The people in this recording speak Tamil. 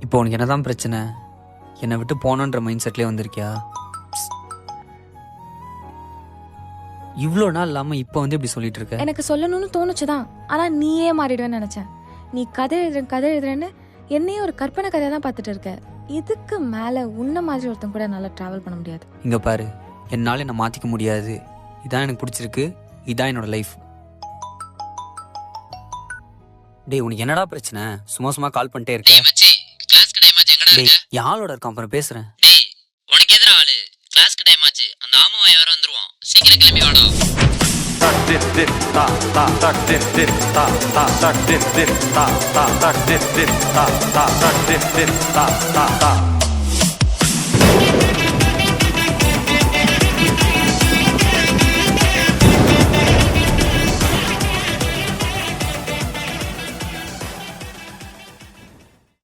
இப்போ உனக்கு என்னதான் பிரச்சனை? என்னை விட்டு போகணுன்ற மைண்ட் செட்லேயே வந்திருக்கியா? இவ்வளோ நாள் இல்லாமல் இப்போ வந்து இப்படி சொல்லிட்டு இருக்க? எனக்கு சொல்லணும்னு தோணுச்சுதான், ஆனால் நீயே மாறிடுவேன்னு நினச்சேன். நீ கதை எழுதுறேன்னு என்னையே ஒரு கற்பனை கதையை தான் பார்த்துட்டு இருக்க. இதுக்கு மேலே உன்ன மாதிரி ஒருத்தன் கூட நல்லா ட்ராவல் பண்ண முடியாது. இங்கே பாரு, என்னால் என்னை மாற்றிக்க முடியாது. இதான் எனக்கு பிடிச்சிருக்கு, இதான் என்னோட லைஃப். டேய், உனக்கு என்னடா பிரச்சனை? சும்மா சும்மா கால் பண்ணிட்டே இருக்க. டேய், யாரோட இருக்கான்? அப்புறம் பேசுறேன். டேய், உனக்கு எதிர ஆளு? கிளாஸ்க்கு டைம் ஆச்சு. அந்த ஆமாவை வேற வந்துருவான். சீக்கிரம் கிளம்பி வாடா. tak dit dit ta ta tak dit dit ta ta tak dit dit ta ta tak dit dit ta ta tak dit dit ta ta ta